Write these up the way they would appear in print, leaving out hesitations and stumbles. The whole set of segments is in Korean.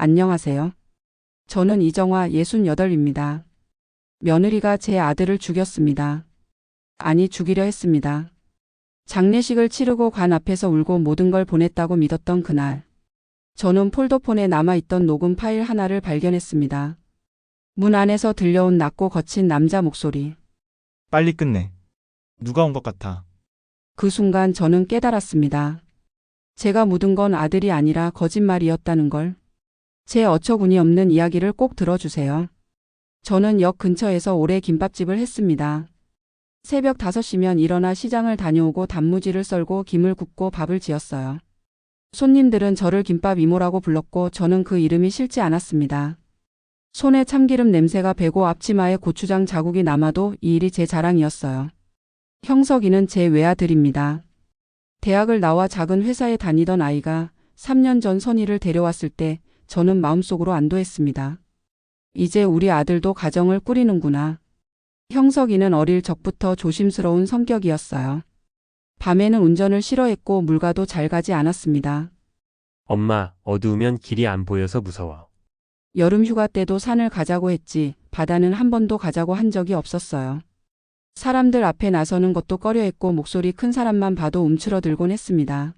안녕하세요. 저는 이정화 68입니다. 며느리가 제 아들을 죽였습니다. 아니, 죽이려 했습니다. 장례식을 치르고 관 앞에서 울고 모든 걸 보냈다고 믿었던 그날. 저는 폴더폰에 남아있던 녹음 파일 하나를 발견했습니다. 문 안에서 들려온 낮고 거친 남자 목소리. 빨리 끝내. 누가 온 것 같아. 그 순간 저는 깨달았습니다. 제가 묻은 건 아들이 아니라 거짓말이었다는 걸. 제 어처구니 없는 이야기를 꼭 들어주세요. 저는 역 근처에서 오래 김밥집을 했습니다. 새벽 5시면 일어나 시장을 다녀오고 단무지를 썰고 김을 굽고 밥을 지었어요. 손님들은 저를 김밥 이모라고 불렀고 저는 그 이름이 싫지 않았습니다. 손에 참기름 냄새가 배고 앞치마에 고추장 자국이 남아도 이 일이 제 자랑이었어요. 형석이는 제 외아들입니다. 대학을 나와 작은 회사에 다니던 아이가 3년 전 선희를 데려왔을 때 저는 마음속으로 안도했습니다. 이제 우리 아들도 가정을 꾸리는구나. 형석이는 어릴 적부터 조심스러운 성격이었어요. 밤에는 운전을 싫어했고 물가도 잘 가지 않았습니다. 엄마, 어두우면 길이 안 보여서 무서워. 여름 휴가 때도 산을 가자고 했지 바다는 한 번도 가자고 한 적이 없었어요. 사람들 앞에 나서는 것도 꺼려했고 목소리 큰 사람만 봐도 움츠러들곤 했습니다.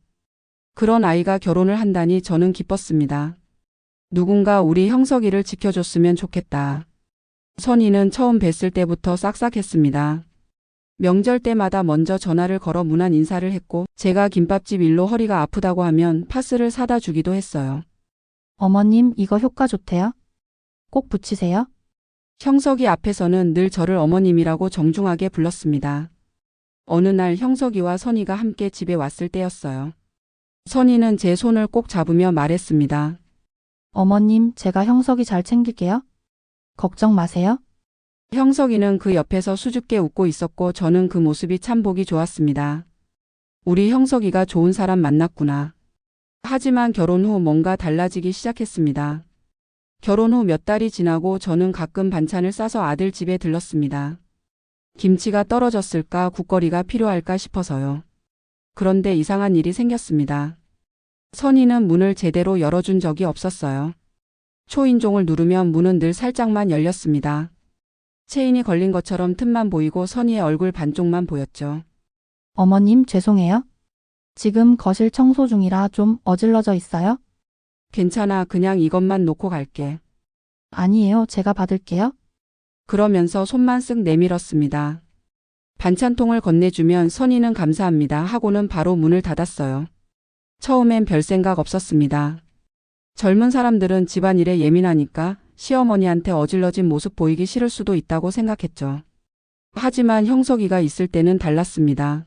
그런 아이가 결혼을 한다니 저는 기뻤습니다. 누군가 우리 형석이를 지켜줬으면 좋겠다. 선희는 처음 뵀을 때부터 싹싹했습니다. 명절 때마다 먼저 전화를 걸어 무난 인사를 했고 제가 김밥집 일로 허리가 아프다고 하면 파스를 사다 주기도 했어요. 어머님, 이거 효과 좋대요. 꼭 붙이세요. 형석이 앞에서는 늘 저를 어머님이라고 정중하게 불렀습니다. 어느 날 형석이와 선희가 함께 집에 왔을 때였어요. 선희는 제 손을 꼭 잡으며 말했습니다. 어머님, 제가 형석이 잘 챙길게요. 걱정 마세요. 형석이는 그 옆에서 수줍게 웃고 있었고 저는 그 모습이 참 보기 좋았습니다. 우리 형석이가 좋은 사람 만났구나. 하지만 결혼 후 뭔가 달라지기 시작했습니다. 결혼 후 몇 달이 지나고 저는 가끔 반찬을 싸서 아들 집에 들렀습니다. 김치가 떨어졌을까 국거리가 필요할까 싶어서요. 그런데 이상한 일이 생겼습니다. 선희는 문을 제대로 열어준 적이 없었어요. 초인종을 누르면 문은 늘 살짝만 열렸습니다. 체인이 걸린 것처럼 틈만 보이고 선희의 얼굴 반쪽만 보였죠. 어머님, 죄송해요. 지금 거실 청소 중이라 좀 어질러져 있어요. 괜찮아, 그냥 이것만 놓고 갈게. 아니에요, 제가 받을게요. 그러면서 손만 쓱 내밀었습니다. 반찬통을 건네주면 선희는 감사합니다 하고는 바로 문을 닫았어요. 처음엔 별 생각 없었습니다. 젊은 사람들은 집안일에 예민하니까 시어머니한테 어질러진 모습 보이기 싫을 수도 있다고 생각했죠. 하지만 형석이가 있을 때는 달랐습니다.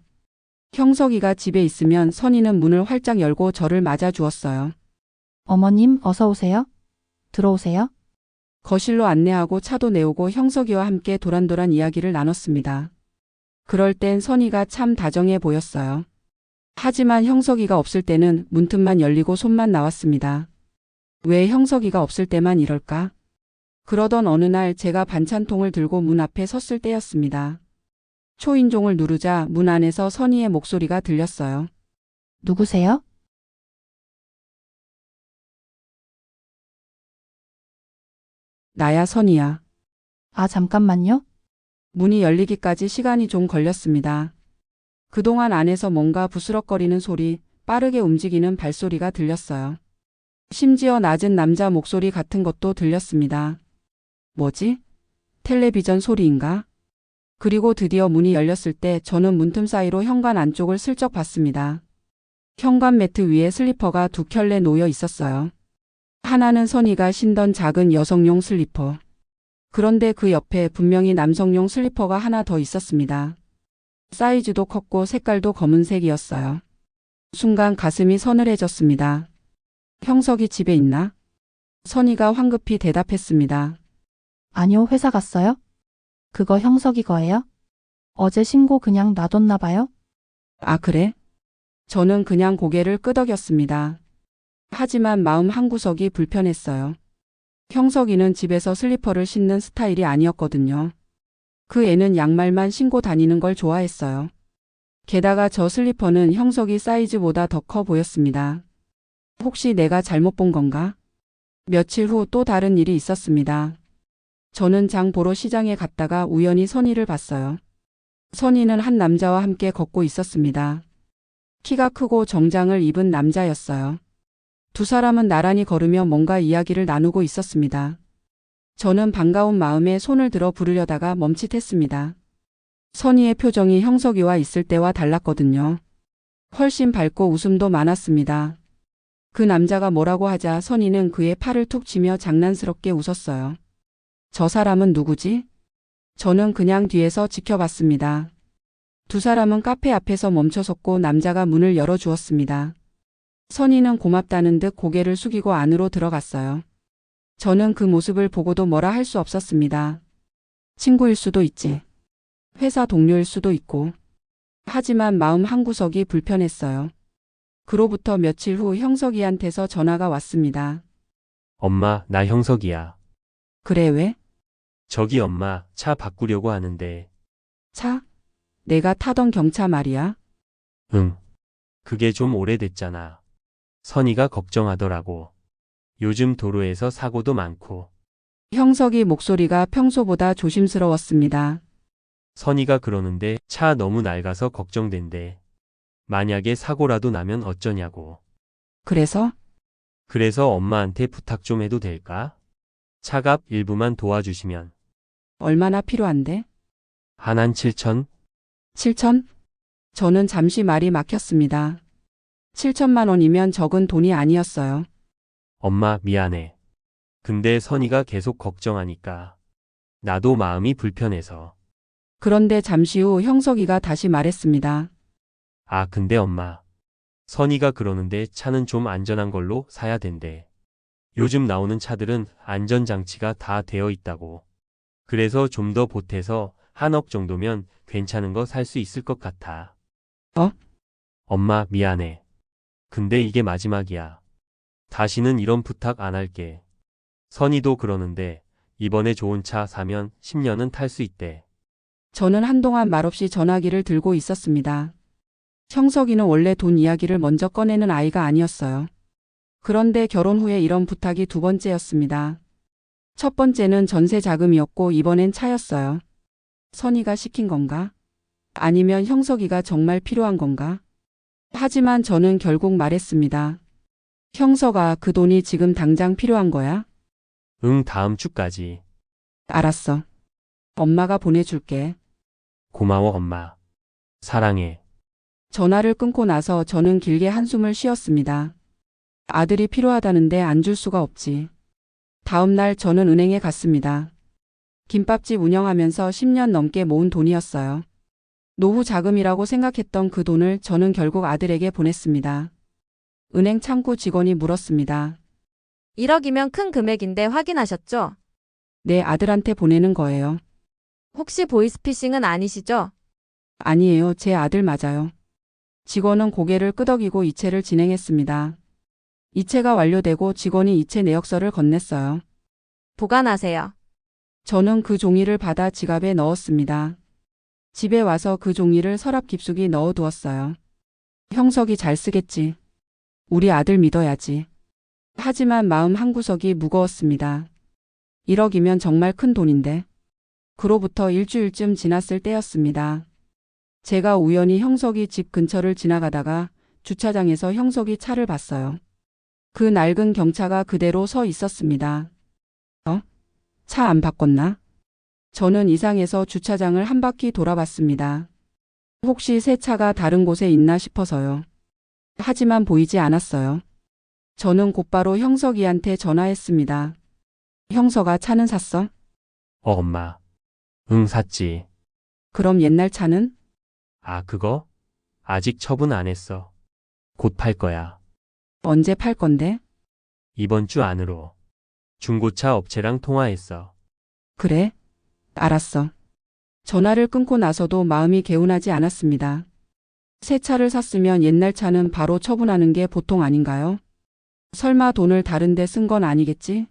형석이가 집에 있으면 선희는 문을 활짝 열고 저를 맞아 주었어요. 어머님, 어서 오세요. 들어오세요. 거실로 안내하고 차도 내오고 형석이와 함께 도란도란 이야기를 나눴습니다. 그럴 땐 선희가 참 다정해 보였어요. 하지만 형석이가 없을 때는 문틈만 열리고 손만 나왔습니다. 왜 형석이가 없을 때만 이럴까? 그러던 어느 날 제가 반찬통을 들고 문 앞에 섰을 때였습니다. 초인종을 누르자 문 안에서 선희의 목소리가 들렸어요. 누구세요? 나야, 선희야. 아, 잠깐만요. 문이 열리기까지 시간이 좀 걸렸습니다. 그동안 안에서 뭔가 부스럭거리는 소리, 빠르게 움직이는 발소리가 들렸어요. 심지어 낮은 남자 목소리 같은 것도 들렸습니다. 뭐지? 텔레비전 소리인가? 그리고 드디어 문이 열렸을 때 저는 문틈 사이로 현관 안쪽을 슬쩍 봤습니다. 현관 매트 위에 슬리퍼가 2켤레 놓여 있었어요. 하나는 선희가 신던 작은 여성용 슬리퍼. 그런데 그 옆에 분명히 남성용 슬리퍼가 하나 더 있었습니다. 사이즈도 컸고 색깔도 검은색이었어요. 순간 가슴이 서늘해졌습니다. 형석이 집에 있나? 선희가 황급히 대답했습니다. 아니요, 회사 갔어요. 그거 형석이 거예요? 어제 신고 그냥 놔뒀나 봐요. 아, 그래? 저는 그냥 고개를 끄덕였습니다. 하지만 마음 한구석이 불편했어요. 형석이는 집에서 슬리퍼를 신는 스타일이 아니었거든요. 그 애는 양말만 신고 다니는 걸 좋아했어요. 게다가 저 슬리퍼는 형석이 사이즈보다 더 커 보였습니다. 혹시 내가 잘못 본 건가? 며칠 후 또 다른 일이 있었습니다. 저는 장 보러 시장에 갔다가 우연히 선희를 봤어요. 선희는 한 남자와 함께 걷고 있었습니다. 키가 크고 정장을 입은 남자였어요. 두 사람은 나란히 걸으며 뭔가 이야기를 나누고 있었습니다. 저는 반가운 마음에 손을 들어 부르려다가 멈칫했습니다. 선희의 표정이 형석이와 있을 때와 달랐거든요. 훨씬 밝고 웃음도 많았습니다. 그 남자가 뭐라고 하자 선희는 그의 팔을 툭 치며 장난스럽게 웃었어요. 저 사람은 누구지? 저는 그냥 뒤에서 지켜봤습니다. 두 사람은 카페 앞에서 멈춰섰고 남자가 문을 열어주었습니다. 선희는 고맙다는 듯 고개를 숙이고 안으로 들어갔어요. 저는 그 모습을 보고도 뭐라 할 수 없었습니다. 친구일 수도 있지. 회사 동료일 수도 있고. 하지만 마음 한구석이 불편했어요. 그로부터 며칠 후 형석이한테서 전화가 왔습니다. 엄마, 나 형석이야. 그래 왜? 저기 엄마, 차 바꾸려고 하는데. 차? 내가 타던 경차 말이야. 응. 그게 좀 오래됐잖아. 선이가 걱정하더라고. 요즘 도로에서 사고도 많고. 형석이 목소리가 평소보다 조심스러웠습니다. 선이가 그러는데 차 너무 낡아서 걱정된대. 만약에 사고라도 나면 어쩌냐고. 그래서? 그래서 엄마한테 부탁 좀 해도 될까? 차값 일부만 도와주시면. 얼마나 필요한데? 한 7천? 7천? 저는 잠시 말이 막혔습니다. 7천만 원이면 적은 돈이 아니었어요. 엄마, 미안해. 근데 선이가 계속 걱정하니까. 나도 마음이 불편해서. 그런데 잠시 후 형석이가 다시 말했습니다. 아, 근데 엄마. 선이가 그러는데 차는 좀 안전한 걸로 사야 된대. 요즘 나오는 차들은 안전장치가 다 되어 있다고. 그래서 좀 더 보태서 1억 정도면 괜찮은 거 살 수 있을 것 같아. 어? 엄마, 미안해. 근데 이게 마지막이야. 다시는 이런 부탁 안 할게. 선이도 그러는데 이번에 좋은 차 사면 10년은 탈 수 있대. 저는 한동안 말없이 전화기를 들고 있었습니다. 형석이는 원래 돈 이야기를 먼저 꺼내는 아이가 아니었어요. 그런데 결혼 후에 이런 부탁이 두 번째였습니다. 첫 번째는 전세 자금이었고 이번엔 차였어요. 선이가 시킨 건가? 아니면 형석이가 정말 필요한 건가? 하지만 저는 결국 말했습니다. 형석아, 그 돈이 지금 당장 필요한 거야? 응, 다음 주까지. 알았어. 엄마가 보내줄게. 고마워, 엄마. 사랑해. 전화를 끊고 나서 저는 길게 한숨을 쉬었습니다. 아들이 필요하다는데 안 줄 수가 없지. 다음 날 저는 은행에 갔습니다. 김밥집 운영하면서 10년 넘게 모은 돈이었어요. 노후 자금이라고 생각했던 그 돈을 저는 결국 아들에게 보냈습니다. 은행 창구 직원이 물었습니다. 1억이면 큰 금액인데 확인하셨죠? 내 아들한테 보내는 거예요. 혹시 보이스피싱은 아니시죠? 아니에요. 제 아들 맞아요. 직원은 고개를 끄덕이고 이체를 진행했습니다. 이체가 완료되고 직원이 이체 내역서를 건넸어요. 보관하세요. 저는 그 종이를 받아 지갑에 넣었습니다. 집에 와서 그 종이를 서랍 깊숙이 넣어두었어요. 형석이 잘 쓰겠지. 우리 아들 믿어야지. 하지만 마음 한구석이 무거웠습니다. 1억이면 정말 큰 돈인데. 그로부터 일주일쯤 지났을 때였습니다. 제가 우연히 형석이 집 근처를 지나가다가 주차장에서 형석이 차를 봤어요. 그 낡은 경차가 그대로 서 있었습니다. 차 안 바꿨나? 저는 이상해서 주차장을 한 바퀴 돌아봤습니다. 혹시 새 차가 다른 곳에 있나 싶어서요. 하지만 보이지 않았어요. 저는 곧바로 형석이한테 전화했습니다. 형석아, 차는 샀어? 엄마. 응, 샀지. 그럼 옛날 차는? 아, 그거? 아직 처분 안 했어. 곧 팔 거야. 언제 팔 건데? 이번 주 안으로. 중고차 업체랑 통화했어. 그래? 알았어. 전화를 끊고 나서도 마음이 개운하지 않았습니다. 새 차를 샀으면 옛날 차는 바로 처분하는 게 보통 아닌가요? 설마 돈을 다른 데 쓴 건 아니겠지?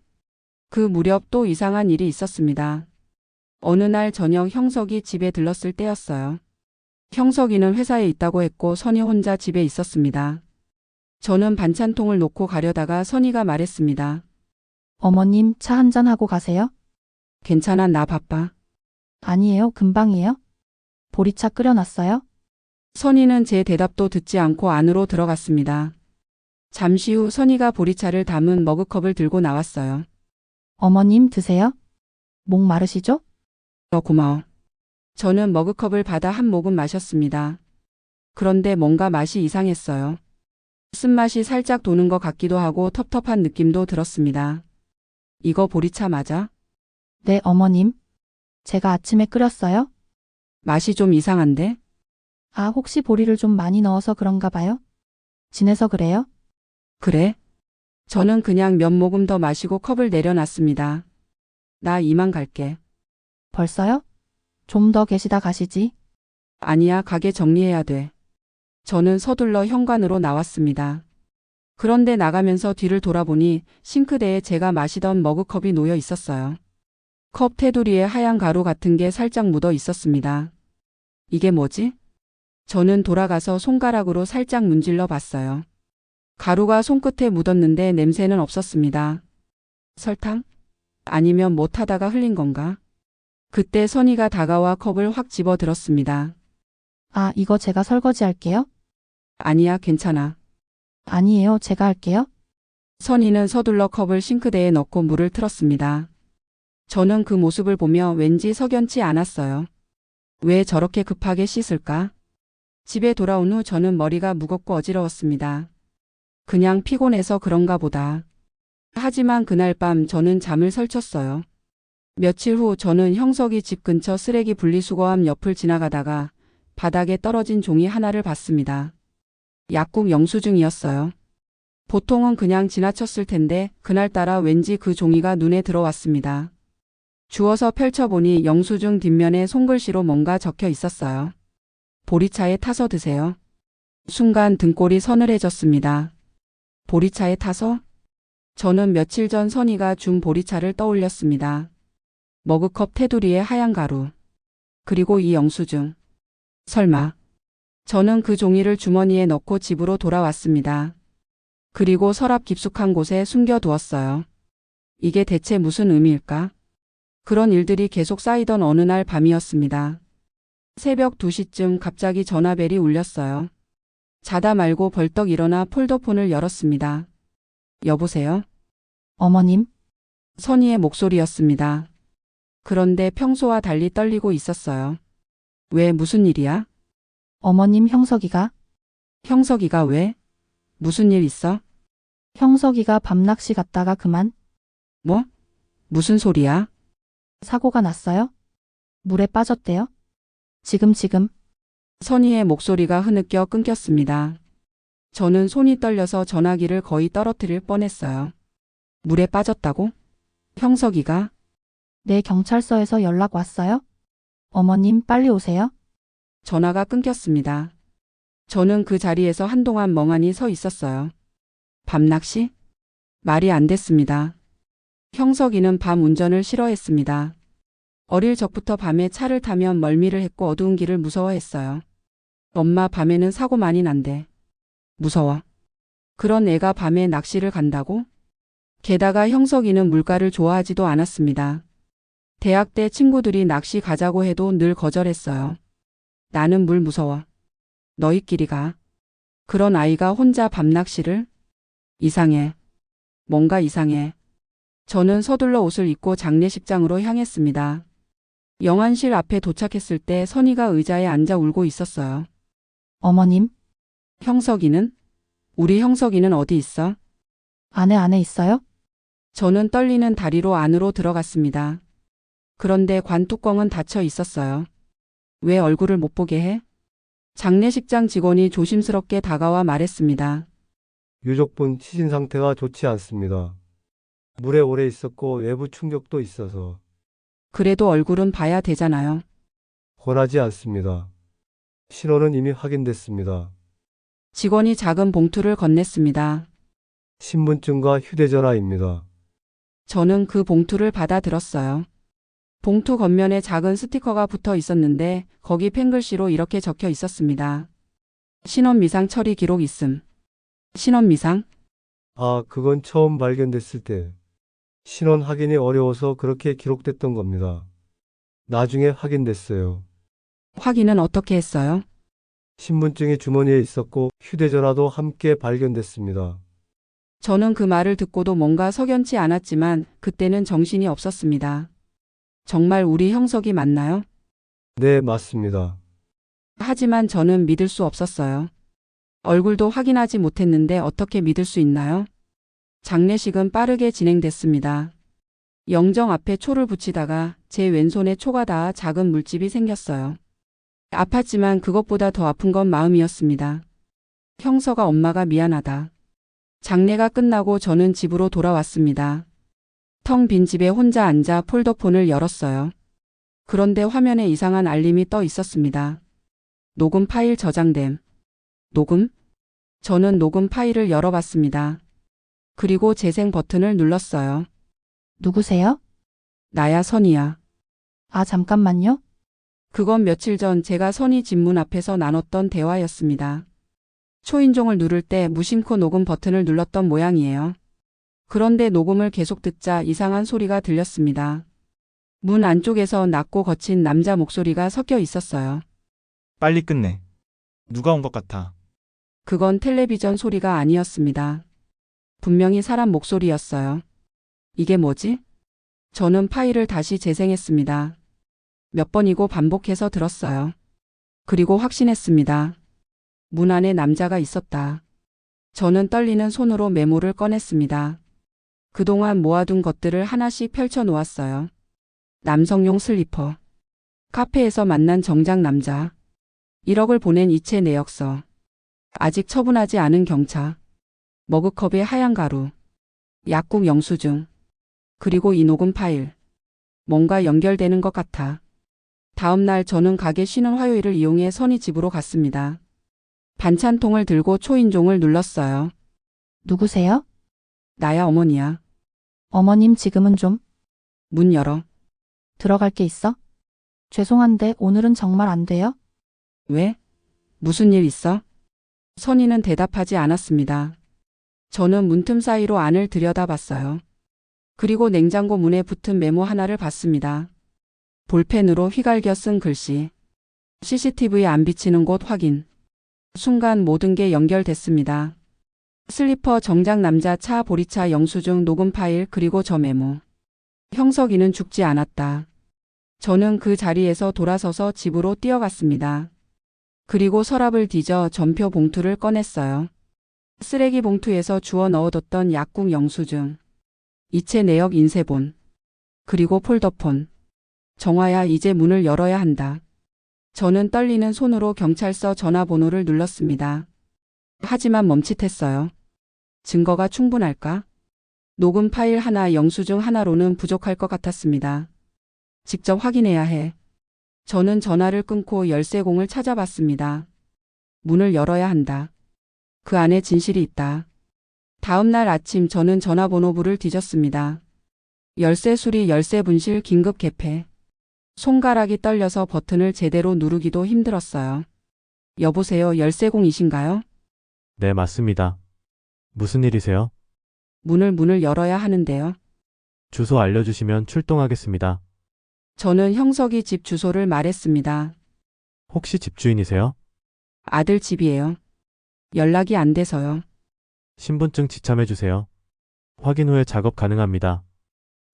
그 무렵 또 이상한 일이 있었습니다. 어느 날 저녁 형석이 집에 들렀을 때였어요. 형석이는 회사에 있다고 했고 선이 혼자 집에 있었습니다. 저는 반찬통을 놓고 가려다가 선이가 말했습니다. 어머님, 차 한잔 하고 가세요? 괜찮아, 나 바빠. 아니에요, 금방이에요. 보리차 끓여놨어요? 선희는 제 대답도 듣지 않고 안으로 들어갔습니다. 잠시 후 선희가 보리차를 담은 머그컵을 들고 나왔어요. 어머님, 드세요? 목 마르시죠? 고마워. 저는 머그컵을 받아 한 모금 마셨습니다. 그런데 뭔가 맛이 이상했어요. 쓴맛이 살짝 도는 것 같기도 하고 텁텁한 느낌도 들었습니다. 이거 보리차 맞아? 네, 어머님. 제가 아침에 끓였어요? 맛이 좀 이상한데? 아, 혹시 보리를 좀 많이 넣어서 그런가 봐요? 진해서 그래요? 그래? 저는 그냥 몇 모금 더 마시고 컵을 내려놨습니다. 나 이만 갈게. 벌써요? 좀 더 계시다 가시지. 아니야, 가게 정리해야 돼. 저는 서둘러 현관으로 나왔습니다. 그런데 나가면서 뒤를 돌아보니 싱크대에 제가 마시던 머그컵이 놓여 있었어요. 컵 테두리에 하얀 가루 같은 게 살짝 묻어 있었습니다. 이게 뭐지? 저는 돌아가서 손가락으로 살짝 문질러 봤어요. 가루가 손끝에 묻었는데 냄새는 없었습니다. 설탕? 아니면 뭐 타다가 흘린 건가? 그때 선희가 다가와 컵을 확 집어 들었습니다. 아, 이거 제가 설거지 할게요? 아니야, 괜찮아. 아니에요, 제가 할게요. 선희는 서둘러 컵을 싱크대에 넣고 물을 틀었습니다. 저는 그 모습을 보며 왠지 석연치 않았어요. 왜 저렇게 급하게 씻을까? 집에 돌아온 후 저는 머리가 무겁고 어지러웠습니다. 그냥 피곤해서 그런가 보다. 하지만 그날 밤 저는 잠을 설쳤어요. 며칠 후 저는 형석이 집 근처 쓰레기 분리수거함 옆을 지나가다가 바닥에 떨어진 종이 하나를 봤습니다. 약국 영수증이었어요. 보통은 그냥 지나쳤을 텐데 그날따라 왠지 그 종이가 눈에 들어왔습니다. 주워서 펼쳐보니 영수증 뒷면에 손글씨로 뭔가 적혀 있었어요. 보리차에 타서 드세요. 순간 등골이 서늘해졌습니다. 보리차에 타서? 저는 며칠 전 선희가 준 보리차를 떠올렸습니다. 머그컵 테두리에 하얀 가루. 그리고 이 영수증. 설마. 저는 그 종이를 주머니에 넣고 집으로 돌아왔습니다. 그리고 서랍 깊숙한 곳에 숨겨두었어요. 이게 대체 무슨 의미일까? 그런 일들이 계속 쌓이던 어느 날 밤이었습니다. 새벽 2시쯤 갑자기 전화벨이 울렸어요. 자다 말고 벌떡 일어나 폴더폰을 열었습니다. 여보세요? 어머님, 선희의 목소리였습니다. 그런데 평소와 달리 떨리고 있었어요. 왜, 무슨 일이야? 어머님 형석이가, 형석이가 왜? 무슨 일 있어? 형석이가 밤낚시 갔다가 그만 뭐? 무슨 소리야? 사고가 났어요? 물에 빠졌대요? 지금. 선희의 목소리가 흐느껴 끊겼습니다. 저는 손이 떨려서 전화기를 거의 떨어뜨릴 뻔했어요. 물에 빠졌다고? 형석이가? 네, 경찰서에서 연락 왔어요? 어머님, 빨리 오세요. 전화가 끊겼습니다. 저는 그 자리에서 한동안 멍하니 서 있었어요. 밤낚시? 말이 안 됐습니다. 형석이는 밤 운전을 싫어했습니다. 어릴 적부터 밤에 차를 타면 멀미를 했고 어두운 길을 무서워했어요. 엄마, 밤에는 사고 많이 난대. 무서워. 그런 애가 밤에 낚시를 간다고? 게다가 형석이는 물가를 좋아하지도 않았습니다. 대학 때 친구들이 낚시 가자고 해도 늘 거절했어요. 나는 물 무서워. 너희끼리 가. 그런 아이가 혼자 밤낚시를? 이상해. 뭔가 이상해. 저는 서둘러 옷을 입고 장례식장으로 향했습니다. 영안실 앞에 도착했을 때 선희가 의자에 앉아 울고 있었어요. 어머님, 형석이는? 우리 형석이는 어디 있어? 안에 있어요? 저는 떨리는 다리로 안으로 들어갔습니다. 그런데 관뚜껑은 닫혀 있었어요. 왜 얼굴을 못 보게 해? 장례식장 직원이 조심스럽게 다가와 말했습니다. 유족분 치진 상태가 좋지 않습니다. 물에 오래 있었고 외부 충격도 있어서 그래도 얼굴은 봐야 되잖아요. 권하지 않습니다. 신원은 이미 확인됐습니다. 직원이 작은 봉투를 건넸습니다. 신분증과 휴대전화입니다. 저는 그 봉투를 받아 들었어요. 봉투 겉면에 작은 스티커가 붙어 있었는데 거기 펜글씨로 이렇게 적혀 있었습니다. 신원미상 처리 기록 있음. 신원미상? 아, 그건 처음 발견됐을 때 신원 확인이 어려워서 그렇게 기록됐던 겁니다. 나중에 확인됐어요. 확인은 어떻게 했어요? 신분증이 주머니에 있었고 휴대전화도 함께 발견됐습니다. 저는 그 말을 듣고도 뭔가 석연치 않았지만 그때는 정신이 없었습니다. 정말 우리 형석이 맞나요? 네, 맞습니다. 하지만 저는 믿을 수 없었어요. 얼굴도 확인하지 못했는데 어떻게 믿을 수 있나요? 장례식은 빠르게 진행됐습니다. 영정 앞에 초를 붙이다가 제 왼손에 초가 닿아 작은 물집이 생겼어요. 아팠지만 그것보다 더 아픈 건 마음이었습니다. 형서가 엄마가 미안하다. 장례가 끝나고 저는 집으로 돌아왔습니다. 텅 빈 집에 혼자 앉아 폴더폰을 열었어요. 그런데 화면에 이상한 알림이 떠 있었습니다. 녹음 파일 저장됨. 녹음? 저는 녹음 파일을 열어봤습니다. 그리고 재생 버튼을 눌렀어요. 누구세요? 나야 선이야. 아, 잠깐만요. 그건 며칠 전 제가 선이 집 문 앞에서 나눴던 대화였습니다. 초인종을 누를 때 무심코 녹음 버튼을 눌렀던 모양이에요. 그런데 녹음을 계속 듣자 이상한 소리가 들렸습니다. 문 안쪽에서 낮고 거친 남자 목소리가 섞여 있었어요. 빨리 끝내. 누가 온 것 같아. 그건 텔레비전 소리가 아니었습니다. 분명히 사람 목소리였어요. 이게 뭐지? 저는 파일을 다시 재생했습니다. 몇 번이고 반복해서 들었어요. 그리고 확신했습니다. 문 안에 남자가 있었다. 저는 떨리는 손으로 메모를 꺼냈습니다. 그동안 모아둔 것들을 하나씩 펼쳐 놓았어요. 남성용 슬리퍼. 카페에서 만난 정장 남자. 1억을 보낸 이체 내역서. 아직 처분하지 않은 경차. 머그컵에 하얀 가루. 약국 영수증. 그리고 이 녹음 파일. 뭔가 연결되는 것 같아. 다음 날 저는 가게 쉬는 화요일을 이용해 선희 집으로 갔습니다. 반찬통을 들고 초인종을 눌렀어요. 누구세요? 나야 어머니야. 어머님 지금은 좀 문 열어. 들어갈 게 있어? 죄송한데 오늘은 정말 안 돼요? 왜? 무슨 일 있어? 선희는 대답하지 않았습니다. 저는 문틈 사이로 안을 들여다봤어요. 그리고 냉장고 문에 붙은 메모 하나를 봤습니다. 볼펜으로 휘갈겨 쓴 글씨. CCTV에 안 비치는 곳 확인. 순간 모든 게 연결됐습니다. 슬리퍼 정장 남자 차 보리차 영수증 녹음 파일 그리고 저 메모. 형석이는 죽지 않았다. 저는 그 자리에서 돌아서서 집으로 뛰어갔습니다. 그리고 서랍을 뒤져 전표 봉투를 꺼냈어요. 쓰레기 봉투에서 주워 넣어뒀던 약국 영수증. 이체 내역 인쇄본. 그리고 폴더폰. 정화야, 이제 문을 열어야 한다. 저는 떨리는 손으로 경찰서 전화번호를 눌렀습니다. 하지만 멈칫했어요. 증거가 충분할까? 녹음 파일 하나, 영수증 하나로는 부족할 것 같았습니다. 직접 확인해야 해. 저는 전화를 끊고 열쇠공을 찾아봤습니다. 문을 열어야 한다. 그 안에 진실이 있다. 다음 날 아침 저는 전화번호부를 뒤졌습니다. 열쇠 수리, 열쇠 분실, 긴급 개폐. 손가락이 떨려서 버튼을 제대로 누르기도 힘들었어요. 여보세요, 열쇠공이신가요? 네, 맞습니다. 무슨 일이세요? 문을 열어야 하는데요. 주소 알려주시면 출동하겠습니다. 저는 형석이 집 주소를 말했습니다. 혹시 집주인이세요? 아들 집이에요. 연락이 안 돼서요. 신분증 지참해주세요. 확인 후에 작업 가능합니다.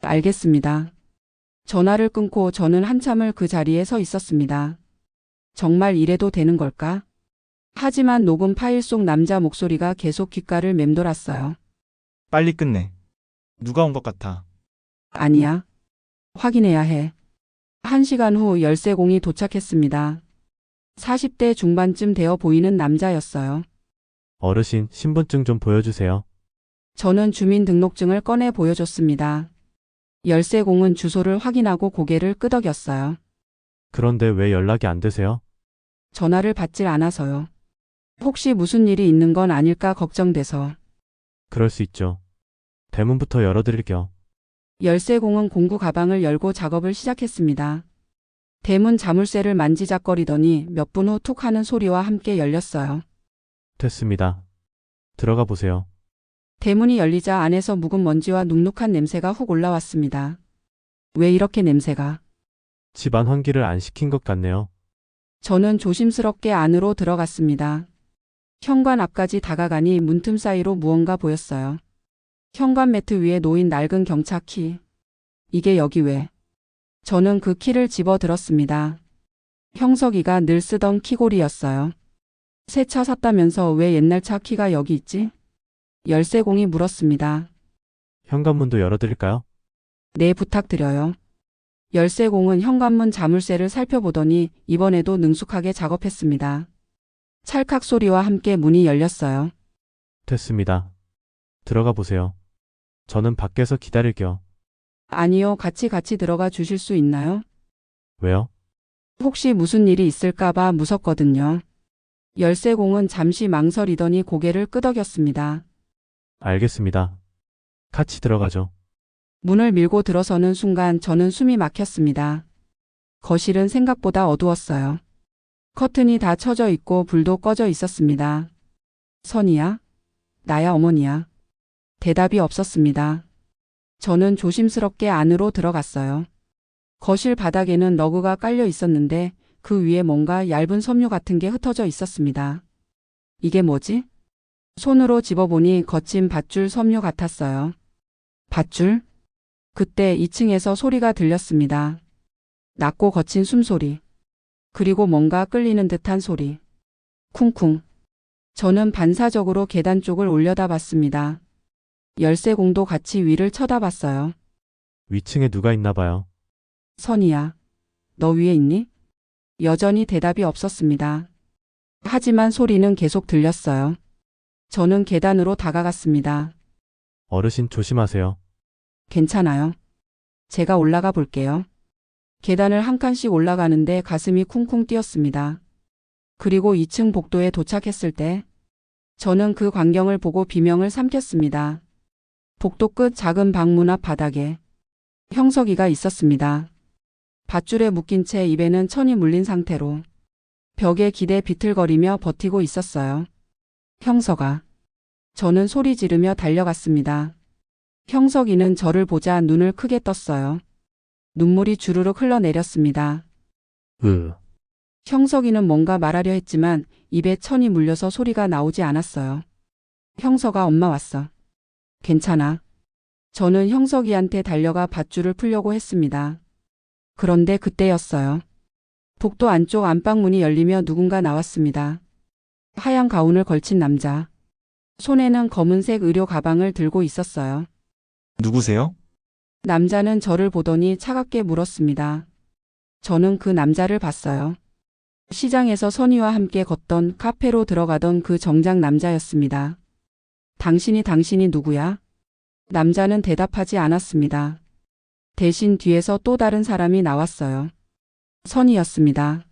알겠습니다. 전화를 끊고 저는 한참을 그 자리에 서 있었습니다. 정말 이래도 되는 걸까? 하지만 녹음 파일 속 남자 목소리가 계속 귓가를 맴돌았어요. 빨리 끝내. 누가 온 것 같아. 아니야. 확인해야 해. 1시간 후 열쇠공이 도착했습니다. 40대 중반쯤 되어 보이는 남자였어요. 어르신, 신분증 좀 보여주세요. 저는 주민등록증을 꺼내 보여줬습니다. 열쇠공은 주소를 확인하고 고개를 끄덕였어요. 그런데 왜 연락이 안 되세요? 전화를 받질 않아서요. 혹시 무슨 일이 있는 건 아닐까 걱정돼서. 그럴 수 있죠. 대문부터 열어드릴게요. 열쇠공은 공구 가방을 열고 작업을 시작했습니다. 대문 자물쇠를 만지작거리더니 몇 분 후 툭 하는 소리와 함께 열렸어요. 됐습니다. 들어가 보세요. 대문이 열리자 안에서 묵은 먼지와 눅눅한 냄새가 훅 올라왔습니다. 왜 이렇게 냄새가? 집안 환기를 안 시킨 것 같네요. 저는 조심스럽게 안으로 들어갔습니다. 현관 앞까지 다가가니 문틈 사이로 무언가 보였어요. 현관 매트 위에 놓인 낡은 경차 키. 이게 여기 왜? 저는 그 키를 집어 들었습니다. 형석이가 늘 쓰던 키골이었어요. 새 차 샀다면서 왜 옛날 차 키가 여기 있지? 열쇠공이 물었습니다. 현관문도 열어드릴까요? 네, 부탁드려요. 열쇠공은 현관문 자물쇠를 살펴보더니 이번에도 능숙하게 작업했습니다. 찰칵 소리와 함께 문이 열렸어요. 됐습니다. 들어가 보세요. 저는 밖에서 기다릴게요. 아니요, 같이 들어가 주실 수 있나요? 왜요? 혹시 무슨 일이 있을까봐 무섭거든요. 열쇠공은 잠시 망설이더니 고개를 끄덕였습니다. 알겠습니다. 같이 들어가죠. 문을 밀고 들어서는 순간 저는 숨이 막혔습니다. 거실은 생각보다 어두웠어요. 커튼이 다 쳐져 있고 불도 꺼져 있었습니다. 선이야? 나야, 어머니야. 대답이 없었습니다. 저는 조심스럽게 안으로 들어갔어요. 거실 바닥에는 러그가 깔려 있었는데 그 위에 뭔가 얇은 섬유 같은 게 흩어져 있었습니다. 이게 뭐지? 손으로 집어보니 거친 밧줄 섬유 같았어요. 밧줄? 그때 2층에서 소리가 들렸습니다. 낮고 거친 숨소리. 그리고 뭔가 끌리는 듯한 소리. 쿵쿵. 저는 반사적으로 계단 쪽을 올려다봤습니다. 열쇠공도 같이 위를 쳐다봤어요. 위층에 누가 있나 봐요. 선이야. 너 위에 있니? 여전히 대답이 없었습니다. 하지만 소리는 계속 들렸어요. 저는 계단으로 다가갔습니다. 어르신 조심하세요. 괜찮아요. 제가 올라가 볼게요. 계단을 한 칸씩 올라가는데 가슴이 쿵쿵 뛰었습니다. 그리고 2층 복도에 도착했을 때 저는 그 광경을 보고 비명을 삼켰습니다. 복도 끝 작은 방문 앞 바닥에 형석이가 있었습니다. 밧줄에 묶인 채 입에는 천이 물린 상태로 벽에 기대 비틀거리며 버티고 있었어요. 형석아. 저는 소리 지르며 달려갔습니다. 형석이는 저를 보자 눈을 크게 떴어요. 눈물이 주르륵 흘러내렸습니다. 형석이는 뭔가 말하려 했지만 입에 천이 물려서 소리가 나오지 않았어요. 형석아, 엄마 왔어. 괜찮아. 저는 형석이한테 달려가 밧줄을 풀려고 했습니다. 그런데 그때였어요. 복도 안쪽 안방문이 열리며 누군가 나왔습니다. 하얀 가운을 걸친 남자. 손에는 검은색 의료 가방을 들고 있었어요. 누구세요? 남자는 저를 보더니 차갑게 물었습니다. 저는 그 남자를 봤어요. 시장에서 선희와 함께 걷던 카페로 들어가던 그 정장 남자였습니다. 당신이 누구야? 남자는 대답하지 않았습니다. 대신 뒤에서 또 다른 사람이 나왔어요. 선희였습니다.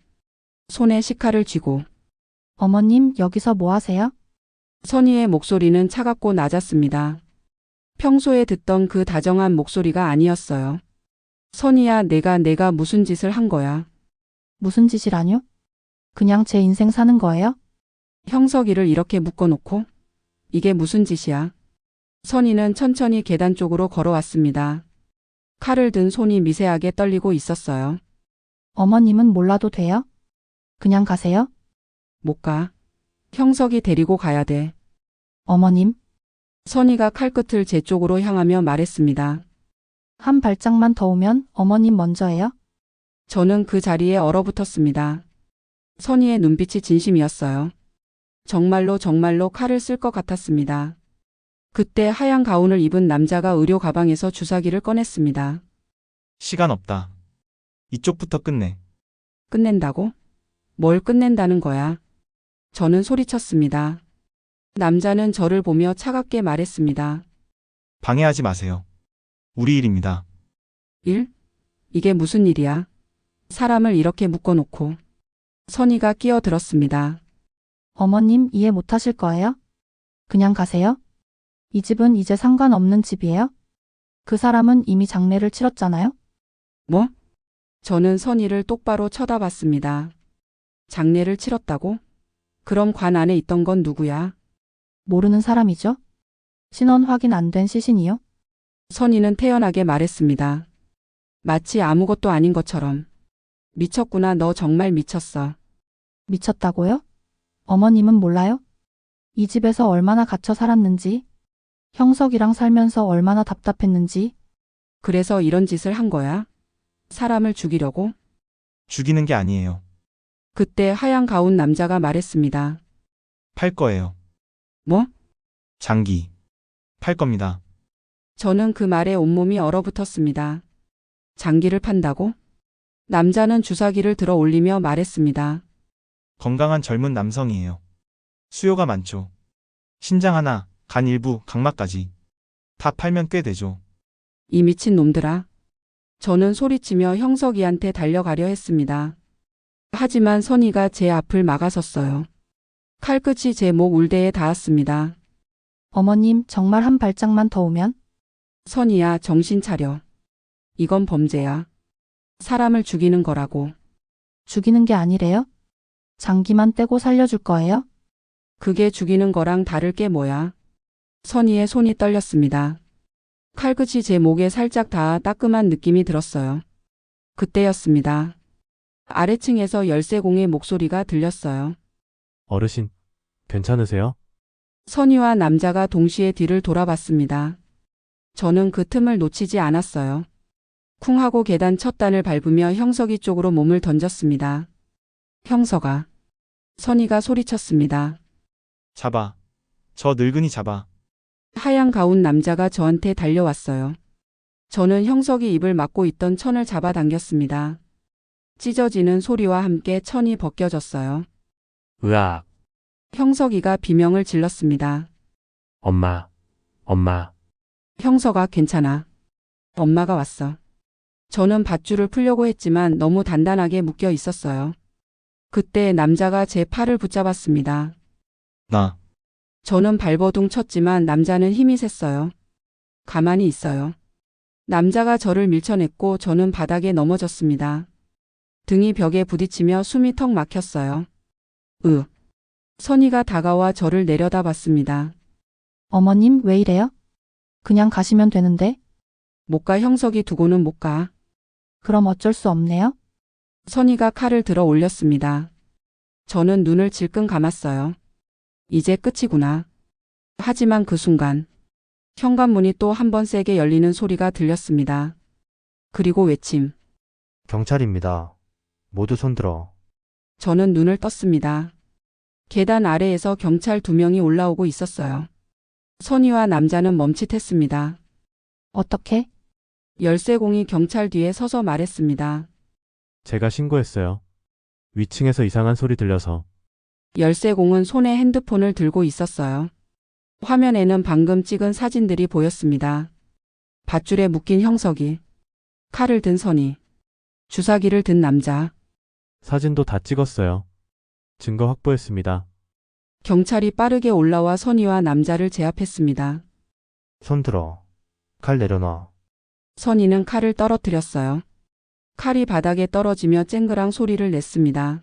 손에 식칼을 쥐고. 어머님, 여기서 뭐 하세요? 선희의 목소리는 차갑고 낮았습니다. 평소에 듣던 그 다정한 목소리가 아니었어요. 선희야, 내가 무슨 짓을 한 거야? 무슨 짓이라뇨? 그냥 제 인생 사는 거예요? 형석이를 이렇게 묶어놓고? 이게 무슨 짓이야? 선희는 천천히 계단 쪽으로 걸어왔습니다. 칼을 든 손이 미세하게 떨리고 있었어요. 어머님은 몰라도 돼요? 그냥 가세요? 못 가. 형석이 데리고 가야 돼. 어머님, 선희가 칼끝을 제 쪽으로 향하며 말했습니다. 한 발짝만 더 오면 어머님 먼저 해요? 저는 그 자리에 얼어붙었습니다. 선희의 눈빛이 진심이었어요. 정말로 칼을 쓸 것 같았습니다. 그때 하얀 가운을 입은 남자가 의료 가방에서 주사기를 꺼냈습니다. 시간 없다. 이쪽부터 끝내. 끝낸다고? 뭘 끝낸다는 거야? 저는 소리쳤습니다. 남자는 저를 보며 차갑게 말했습니다. 방해하지 마세요. 우리 일입니다. 일? 이게 무슨 일이야? 사람을 이렇게 묶어놓고. 선희가 끼어들었습니다. 어머님 이해 못 하실 거예요? 그냥 가세요? 이 집은 이제 상관없는 집이에요? 그 사람은 이미 장례를 치렀잖아요? 뭐? 저는 선희를 똑바로 쳐다봤습니다. 장례를 치렀다고? 그럼 관 안에 있던 건 누구야? 모르는 사람이죠? 신원 확인 안 된 시신이요? 선희는 태연하게 말했습니다. 마치 아무것도 아닌 것처럼. 미쳤구나, 너 정말 미쳤어. 미쳤다고요? 어머님은 몰라요? 이 집에서 얼마나 갇혀 살았는지, 형석이랑 살면서 얼마나 답답했는지, 그래서 이런 짓을 한 거야? 사람을 죽이려고? 죽이는 게 아니에요. 그때 하얀 가운 남자가 말했습니다. 팔 거예요. 뭐? 장기. 팔 겁니다. 저는 그 말에 온몸이 얼어붙었습니다. 장기를 판다고? 남자는 주사기를 들어 올리며 말했습니다. 건강한 젊은 남성이에요. 수요가 많죠. 신장 하나, 간 일부, 각막까지. 다 팔면 꽤 되죠. 이 미친 놈들아. 저는 소리치며 형석이한테 달려가려 했습니다. 하지만 선희가 제 앞을 막아섰어요. 칼끝이 제 목 울대에 닿았습니다. 어머님 정말 한 발짝만 더 오면? 선희야, 정신 차려. 이건 범죄야. 사람을 죽이는 거라고. 죽이는 게 아니래요? 장기만 떼고 살려줄 거예요? 그게 죽이는 거랑 다를 게 뭐야. 선희의 손이 떨렸습니다. 칼끝이 제 목에 살짝 닿아 따끔한 느낌이 들었어요. 그때였습니다. 아래층에서 열쇠공의 목소리가 들렸어요. 어르신, 괜찮으세요? 선희와 남자가 동시에 뒤를 돌아봤습니다. 저는 그 틈을 놓치지 않았어요. 쿵 하고 계단 첫 단을 밟으며 형석이 쪽으로 몸을 던졌습니다. 형석아. 선희가 소리쳤습니다. 잡아. 저 늙은이 잡아. 하얀 가운 남자가 저한테 달려왔어요. 저는 형석이 입을 막고 있던 천을 잡아당겼습니다. 찢어지는 소리와 함께 천이 벗겨졌어요. 으악, 형석이가 비명을 질렀습니다. 엄마, 엄마. 형석아, 괜찮아. 엄마가 왔어. 저는 밧줄을 풀려고 했지만 너무 단단하게 묶여 있었어요. 그때 남자가 제 팔을 붙잡았습니다. 나. 저는 발버둥 쳤지만 남자는 힘이 셌어요. 가만히 있어요. 남자가 저를 밀쳐냈고 저는 바닥에 넘어졌습니다. 등이 벽에 부딪히며 숨이 턱 막혔어요. 선희가 다가와 저를 내려다봤습니다. 어머님 왜 이래요? 그냥 가시면 되는데? 못 가, 형석이 두고는 못 가. 그럼 어쩔 수 없네요? 선희가 칼을 들어 올렸습니다. 저는 눈을 질끈 감았어요. 이제 끝이구나. 하지만 그 순간 현관문이 또 한 번 세게 열리는 소리가 들렸습니다. 그리고 외침. 경찰입니다. 모두 손들어. 저는 눈을 떴습니다. 계단 아래에서 경찰 2명이 올라오고 있었어요. 선희와 남자는 멈칫했습니다. 어떻게? 열쇠공이 경찰 뒤에 서서 말했습니다. 제가 신고했어요. 위층에서 이상한 소리 들려서. 열쇠공은 손에 핸드폰을 들고 있었어요. 화면에는 방금 찍은 사진들이 보였습니다. 밧줄에 묶인 형석이, 칼을 든 선희, 주사기를 든 남자. 사진도 다 찍었어요. 증거 확보했습니다. 경찰이 빠르게 올라와 선희와 남자를 제압했습니다. 손들어. 칼 내려놔. 선희는 칼을 떨어뜨렸어요. 칼이 바닥에 떨어지며 쨍그랑 소리를 냈습니다.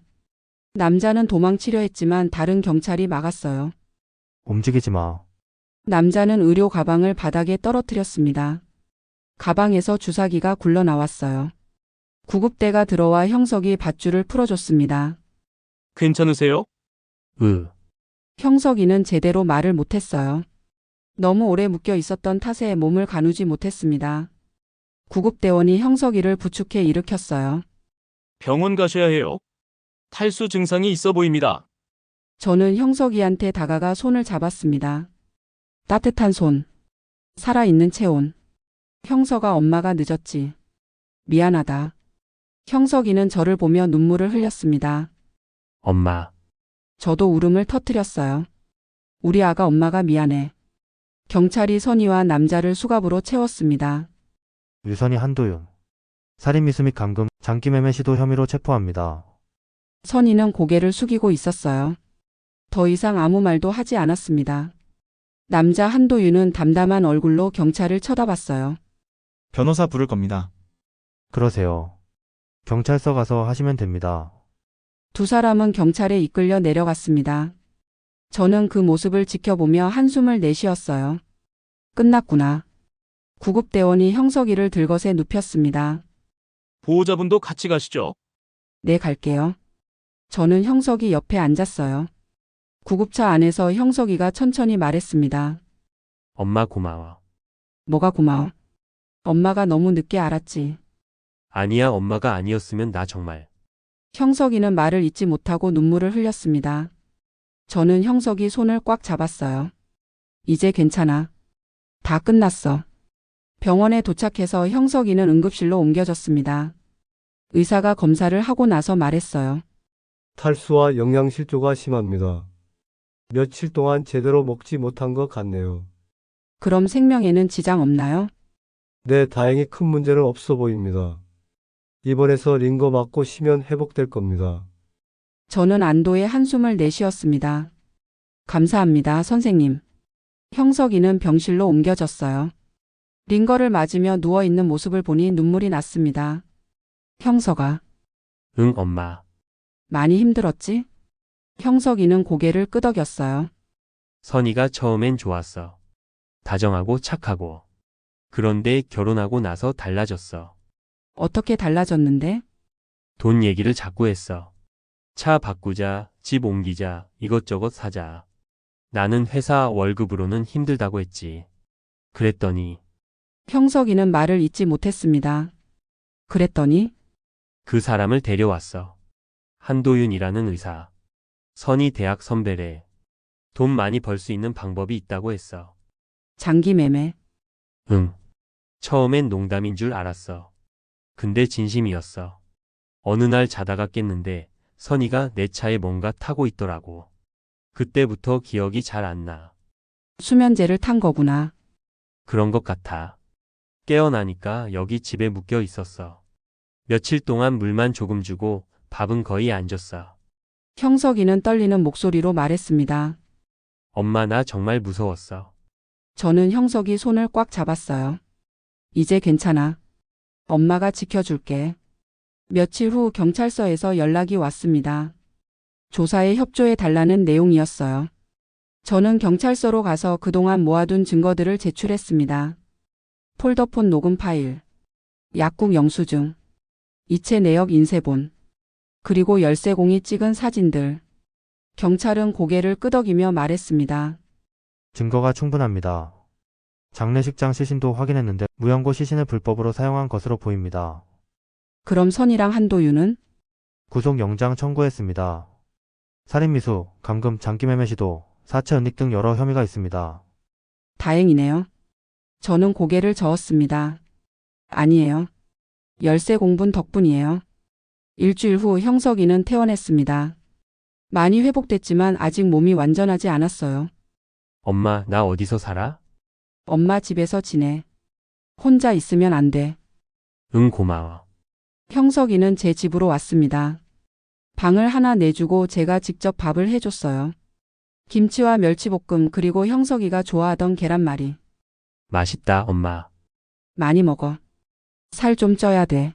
남자는 도망치려 했지만 다른 경찰이 막았어요. 움직이지 마. 남자는 의료 가방을 바닥에 떨어뜨렸습니다. 가방에서 주사기가 굴러 나왔어요. 구급대가 들어와 형석이 밧줄을 풀어줬습니다. 괜찮으세요? 형석이는 제대로 말을 못했어요. 너무 오래 묶여 있었던 탓에 몸을 가누지 못했습니다. 구급대원이 형석이를 부축해 일으켰어요. 병원 가셔야 해요. 탈수 증상이 있어 보입니다. 저는 형석이한테 다가가 손을 잡았습니다. 따뜻한 손. 살아있는 체온. 형석아, 엄마가 늦었지. 미안하다. 형석이는 저를 보며 눈물을 흘렸습니다. 엄마, 저도 울음을 터뜨렸어요. 우리 아가, 엄마가 미안해. 경찰이 선희와 남자를 수갑으로 채웠습니다. 유선이 한도윤. 살인미수 및 감금, 장기매매 시도 혐의로 체포합니다. 선희는 고개를 숙이고 있었어요. 더 이상 아무 말도 하지 않았습니다. 남자 한도윤은 담담한 얼굴로 경찰을 쳐다봤어요. 변호사 부를 겁니다. 그러세요. 경찰서 가서 하시면 됩니다. 두 사람은 경찰에 이끌려 내려갔습니다. 저는 그 모습을 지켜보며 한숨을 내쉬었어요. 끝났구나. 구급대원이 형석이를 들것에 눕혔습니다. 보호자분도 같이 가시죠. 네, 갈게요. 저는 형석이 옆에 앉았어요. 구급차 안에서 형석이가 천천히 말했습니다. 엄마 고마워. 뭐가 고마워? 엄마가 너무 늦게 알았지. 아니야, 엄마가 아니었으면 나 정말. 형석이는 말을 잇지 못하고 눈물을 흘렸습니다. 저는 형석이 손을 꽉 잡았어요. 이제 괜찮아. 다 끝났어. 병원에 도착해서 형석이는 응급실로 옮겨졌습니다. 의사가 검사를 하고 나서 말했어요. 탈수와 영양실조가 심합니다. 며칠 동안 제대로 먹지 못한 것 같네요. 그럼 생명에는 지장 없나요? 네, 다행히 큰 문제는 없어 보입니다. 입원해서 링거 맞고 쉬면 회복될 겁니다. 저는 안도의 한숨을 내쉬었습니다. 감사합니다, 선생님. 형석이는 병실로 옮겨졌어요. 링거를 맞으며 누워있는 모습을 보니 눈물이 났습니다. 형석아, 응, 엄마. 많이 힘들었지? 형석이는 고개를 끄덕였어요. 선이가 처음엔 좋았어. 다정하고 착하고. 그런데 결혼하고 나서 달라졌어. 어떻게 달라졌는데? 돈 얘기를 자꾸 했어. 차 바꾸자, 집 옮기자, 이것저것 사자. 나는 회사 월급으로는 힘들다고 했지. 그랬더니 형석이는 말을 잇지 못했습니다. 그랬더니 그 사람을 데려왔어. 한도윤이라는 의사. 선이 대학 선배래. 돈 많이 벌 수 있는 방법이 있다고 했어. 장기 매매. 응. 처음엔 농담인 줄 알았어. 근데 진심이었어. 어느 날 자다가 깼는데 선이가 내 차에 뭔가 타고 있더라고. 그때부터 기억이 잘 안 나. 수면제를 탄 거구나. 그런 것 같아. 깨어나니까 여기 집에 묶여 있었어. 며칠 동안 물만 조금 주고 밥은 거의 안 줬어. 형석이는 떨리는 목소리로 말했습니다. 엄마, 나 정말 무서웠어. 저는 형석이 손을 꽉 잡았어요. 이제 괜찮아. 엄마가 지켜줄게. 며칠 후 경찰서에서 연락이 왔습니다. 조사에 협조해 달라는 내용이었어요. 저는 경찰서로 가서 그동안 모아둔 증거들을 제출했습니다. 폴더폰 녹음 파일, 약국 영수증, 이체 내역 인쇄본, 그리고 열쇠공이 찍은 사진들. 경찰은 고개를 끄덕이며 말했습니다. 증거가 충분합니다. 장례식장 시신도 확인했는데 무연고 시신을 불법으로 사용한 것으로 보입니다. 그럼 선이랑 한도윤은? 구속영장 청구했습니다. 살인미수, 감금, 장기매매 시도, 사체 은닉 등 여러 혐의가 있습니다. 다행이네요. 저는 고개를 저었습니다. 아니에요. 열쇠 공분 덕분이에요. 일주일 후 형석이는 퇴원했습니다. 많이 회복됐지만 아직 몸이 완전하지 않았어요. 엄마, 나 어디서 살아? 엄마 집에서 지내. 혼자 있으면 안 돼. 응, 고마워. 형석이는 제 집으로 왔습니다. 방을 하나 내주고 제가 직접 밥을 해줬어요. 김치와 멸치볶음 그리고 형석이가 좋아하던 계란말이. 맛있다, 엄마. 많이 먹어. 살 좀 쪄야 돼.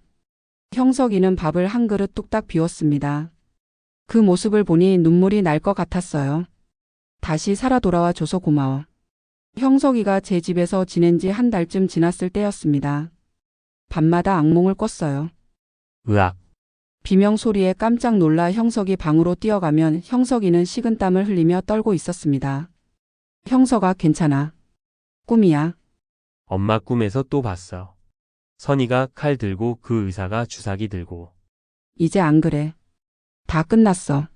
형석이는 밥을 한 그릇 뚝딱 비웠습니다. 그 모습을 보니 눈물이 날 것 같았어요. 다시 살아 돌아와 줘서 고마워. 형석이가 제 집에서 지낸 지 한 달쯤 지났을 때였습니다. 밤마다 악몽을 꿨어요. 으악. 비명 소리에 깜짝 놀라 형석이 방으로 뛰어가면 형석이는 식은땀을 흘리며 떨고 있었습니다. 형석아, 괜찮아. 꿈이야. 엄마 꿈에서 또 봤어. 선이가 칼 들고 그 의사가 주사기 들고. 이제 안 그래. 다 끝났어.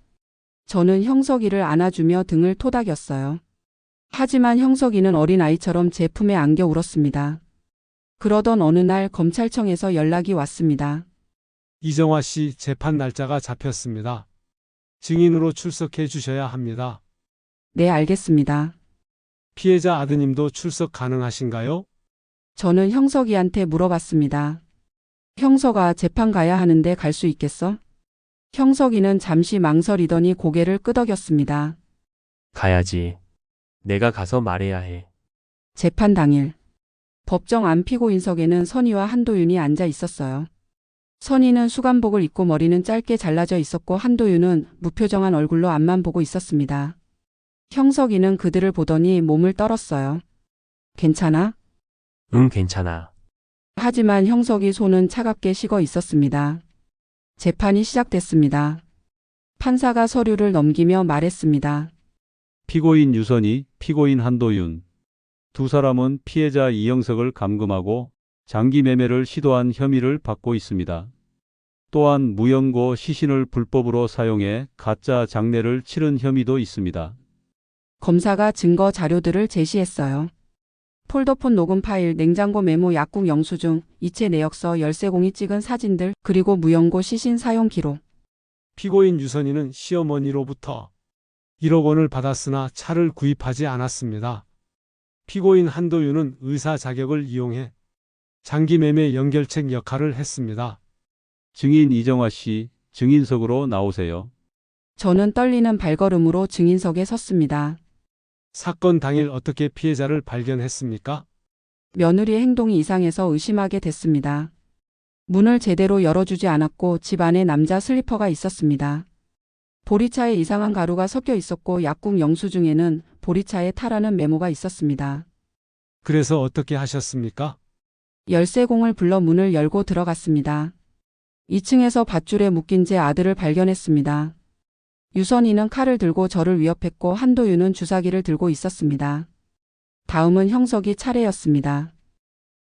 저는 형석이를 안아주며 등을 토닥였어요. 하지만 형석이는 어린아이처럼 제 품에 안겨 울었습니다. 그러던 어느 날 검찰청에서 연락이 왔습니다. 이정화 씨 재판 날짜가 잡혔습니다. 증인으로 출석해 주셔야 합니다. 네, 알겠습니다. 피해자 아드님도 출석 가능하신가요? 저는 형석이한테 물어봤습니다. 형석아, 재판 가야 하는데 갈 수 있겠어? 형석이는 잠시 망설이더니 고개를 끄덕였습니다. 가야지. 내가 가서 말해야 해. 재판 당일. 법정 안 피고인석에는 선희와 한도윤이 앉아 있었어요. 선희는 수감복을 입고 머리는 짧게 잘라져 있었고 한도윤은 무표정한 얼굴로 앞만 보고 있었습니다. 형석이는 그들을 보더니 몸을 떨었어요. 괜찮아? 응, 괜찮아. 하지만 형석이 손은 차갑게 식어 있었습니다. 재판이 시작됐습니다. 판사가 서류를 넘기며 말했습니다. 피고인 유선희, 피고인 한도윤. 두 사람은 피해자 이영석을 감금하고 장기 매매를 시도한 혐의를 받고 있습니다. 또한 무연고 시신을 불법으로 사용해 가짜 장례를 치른 혐의도 있습니다. 검사가 증거 자료들을 제시했어요. 폴더폰 녹음 파일, 냉장고 메모, 약국 영수증, 이체 내역서, 열쇠공이 찍은 사진들, 그리고 무연고 시신 사용 기록. 피고인 유선희는 시어머니로부터 1억 원을 받았으나 차를 구입하지 않았습니다. 피고인 한도윤은 의사 자격을 이용해 장기 매매 연결책 역할을 했습니다. 증인 이정화 씨, 증인석으로 나오세요. 저는 떨리는 발걸음으로 증인석에 섰습니다. 사건 당일 어떻게 피해자를 발견했습니까? 며느리의 행동이 이상해서 의심하게 됐습니다. 문을 제대로 열어주지 않았고 집 안에 남자 슬리퍼가 있었습니다. 보리차에 이상한 가루가 섞여 있었고 약국 영수증에는 보리차에 타라는 메모가 있었습니다. 그래서 어떻게 하셨습니까? 열쇠공을 불러 문을 열고 들어갔습니다. 2층에서 밧줄에 묶인 제 아들을 발견했습니다. 유선희는 칼을 들고 저를 위협했고 한도윤은 주사기를 들고 있었습니다. 다음은 형석이 차례였습니다.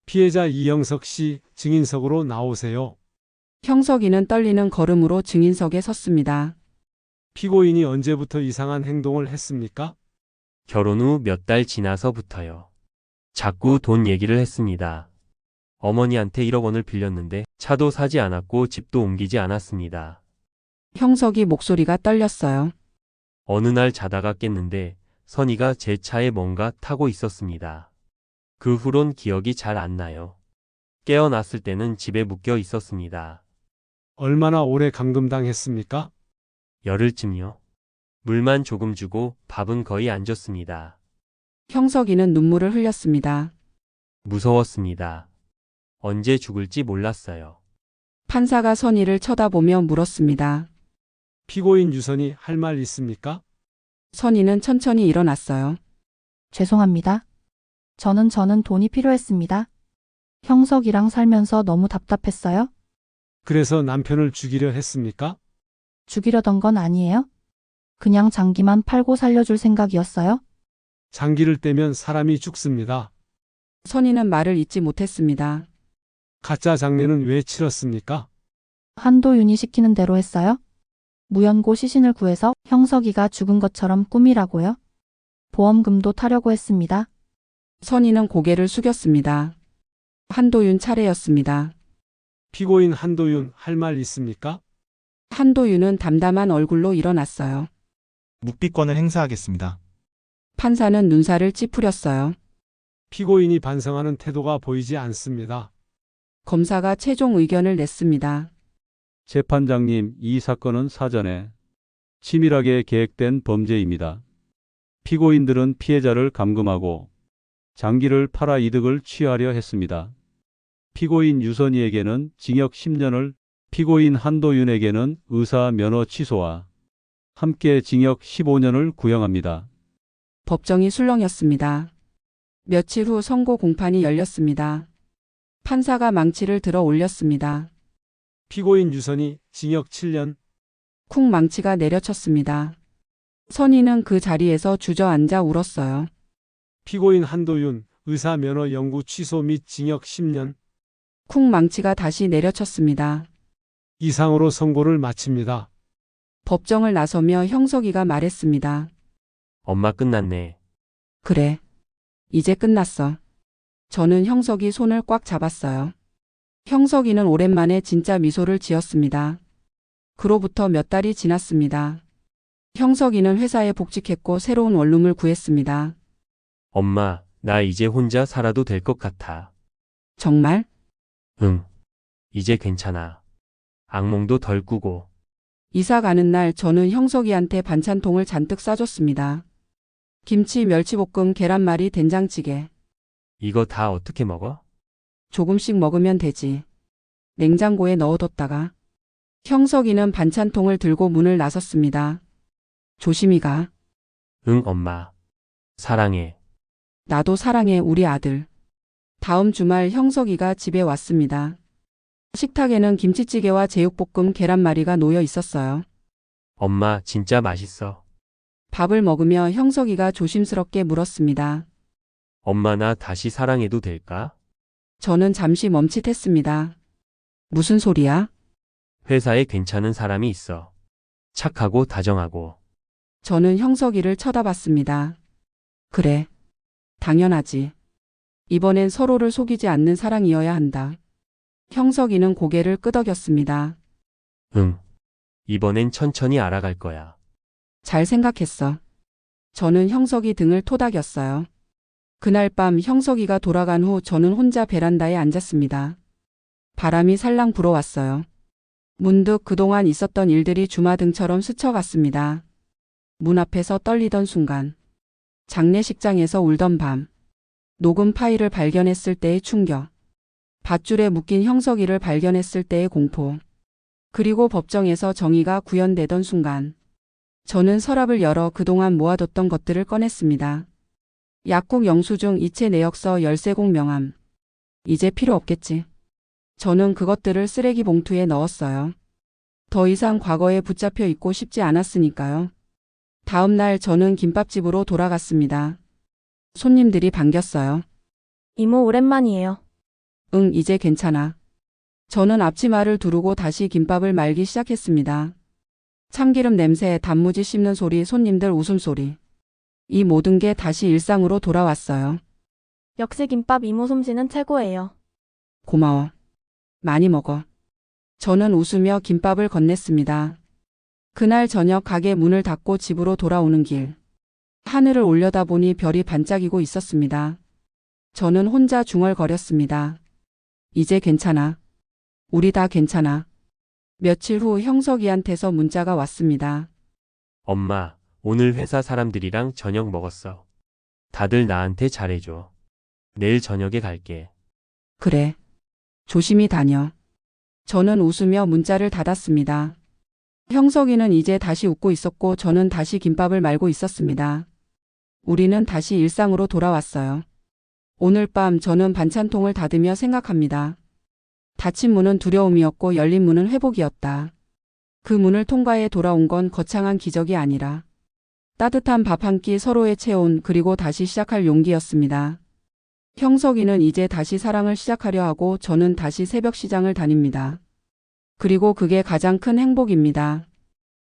피해자 이영석 씨 증인석으로 나오세요. 형석이는 떨리는 걸음으로 증인석에 섰습니다. 피고인이 언제부터 이상한 행동을 했습니까? 결혼 후 몇 달 지나서부터요. 자꾸 돈 얘기를 했습니다. 어머니한테 1억 원을 빌렸는데 차도 사지 않았고 집도 옮기지 않았습니다. 형석이 목소리가 떨렸어요. 어느 날 자다가 깼는데 선희가 제 차에 뭔가 타고 있었습니다. 그 후론 기억이 잘 안 나요. 깨어났을 때는 집에 묶여 있었습니다. 얼마나 오래 감금당했습니까? 열흘쯤요. 물만 조금 주고 밥은 거의 안 줬습니다. 형석이는 눈물을 흘렸습니다. 무서웠습니다. 언제 죽을지 몰랐어요. 판사가 선희를 쳐다보며 물었습니다. 피고인 유선이 할 말 있습니까? 선희는 천천히 일어났어요. 죄송합니다. 저는 돈이 필요했습니다. 형석이랑 살면서 너무 답답했어요. 그래서 남편을 죽이려 했습니까? 죽이려던 건 아니에요? 그냥 장기만 팔고 살려줄 생각이었어요? 장기를 떼면 사람이 죽습니다. 선희는 말을 잇지 못했습니다. 가짜 장례는 왜 치렀습니까? 한도윤이 시키는 대로 했어요? 무연고 시신을 구해서 형석이가 죽은 것처럼 꾸미라고요? 보험금도 타려고 했습니다. 선희는 고개를 숙였습니다. 한도윤 차례였습니다. 피고인 한도윤 할 말 있습니까? 한도윤은 담담한 얼굴로 일어났어요. 묵비권을 행사하겠습니다. 판사는 눈살을 찌푸렸어요. 피고인이 반성하는 태도가 보이지 않습니다. 검사가 최종 의견을 냈습니다. 재판장님, 이 사건은 사전에 치밀하게 계획된 범죄입니다. 피고인들은 피해자를 감금하고 장기를 팔아 이득을 취하려 했습니다. 피고인 유선희에게는 징역 10년을, 피고인 한도윤에게는 의사 면허 취소와 함께 징역 15년을 구형합니다. 법정이 술렁였습니다. 며칠 후 선고 공판이 열렸습니다. 판사가 망치를 들어 올렸습니다. 피고인 유선이 징역 7년, 쿵 망치가 내려쳤습니다. 선희는 그 자리에서 주저앉아 울었어요. 피고인 한도윤 의사 면허 영구 취소 및 징역 10년, 쿵 망치가 다시 내려쳤습니다. 이상으로 선고를 마칩니다. 법정을 나서며 형석이가 말했습니다. 엄마 끝났네. 그래. 이제 끝났어. 저는 형석이 손을 꽉 잡았어요. 형석이는 오랜만에 진짜 미소를 지었습니다. 그로부터 몇 달이 지났습니다. 형석이는 회사에 복직했고 새로운 원룸을 구했습니다. 엄마, 나 이제 혼자 살아도 될 것 같아. 정말? 응. 이제 괜찮아. 악몽도 덜 꾸고. 이사 가는 날 저는 형석이한테 반찬통을 잔뜩 싸줬습니다. 김치, 멸치볶음, 계란말이, 된장찌개. 이거 다 어떻게 먹어? 조금씩 먹으면 되지. 냉장고에 넣어뒀다가. 형석이는 반찬통을 들고 문을 나섰습니다. 조심히 가. 응, 엄마. 사랑해. 나도 사랑해, 우리 아들. 다음 주말 형석이가 집에 왔습니다. 식탁에는 김치찌개와 제육볶음 계란말이가 놓여 있었어요. 엄마, 진짜 맛있어. 밥을 먹으며 형석이가 조심스럽게 물었습니다. 엄마, 나 다시 사랑해도 될까? 저는 잠시 멈칫했습니다. 무슨 소리야? 회사에 괜찮은 사람이 있어. 착하고 다정하고. 저는 형석이를 쳐다봤습니다. 그래. 당연하지. 이번엔 서로를 속이지 않는 사랑이어야 한다. 형석이는 고개를 끄덕였습니다. 응. 이번엔 천천히 알아갈 거야. 잘 생각했어. 저는 형석이 등을 토닥였어요. 그날 밤 형석이가 돌아간 후 저는 혼자 베란다에 앉았습니다. 바람이 살랑 불어왔어요. 문득 그동안 있었던 일들이 주마등처럼 스쳐갔습니다. 문 앞에서 떨리던 순간, 장례식장에서 울던 밤, 녹음 파일을 발견했을 때의 충격, 밧줄에 묶인 형석이를 발견했을 때의 공포, 그리고 법정에서 정의가 구현되던 순간, 저는 서랍을 열어 그동안 모아뒀던 것들을 꺼냈습니다. 약국 영수증, 이체 내역서, 열쇠곡 명함. 이제 필요 없겠지. 저는 그것들을 쓰레기 봉투에 넣었어요. 더 이상 과거에 붙잡혀 있고 싶지 않았으니까요. 다음 날 저는 김밥집으로 돌아갔습니다. 손님들이 반겼어요. 이모 오랜만이에요. 응, 이제 괜찮아. 저는 앞치마를 두르고 다시 김밥을 말기 시작했습니다. 참기름 냄새, 단무지 씹는 소리, 손님들 웃음소리. 이 모든 게 다시 일상으로 돌아왔어요. 역시 김밥 이모 솜씨는 최고예요. 고마워. 많이 먹어. 저는 웃으며 김밥을 건넸습니다. 그날 저녁 가게 문을 닫고 집으로 돌아오는 길. 하늘을 올려다보니 별이 반짝이고 있었습니다. 저는 혼자 중얼거렸습니다. 이제 괜찮아. 우리 다 괜찮아. 며칠 후 형석이한테서 문자가 왔습니다. 엄마, 오늘 회사 사람들이랑 저녁 먹었어. 다들 나한테 잘해줘. 내일 저녁에 갈게. 그래. 조심히 다녀. 저는 웃으며 문자를 닫았습니다. 형석이는 이제 다시 웃고 있었고 저는 다시 김밥을 말고 있었습니다. 우리는 다시 일상으로 돌아왔어요. 오늘 밤 저는 반찬통을 닫으며 생각합니다. 닫힌 문은 두려움이었고 열린 문은 회복이었다. 그 문을 통과해 돌아온 건 거창한 기적이 아니라 따뜻한 밥 한 끼 서로의 체온 그리고 다시 시작할 용기였습니다. 형석이는 이제 다시 사랑을 시작하려 하고 저는 다시 새벽 시장을 다닙니다. 그리고 그게 가장 큰 행복입니다.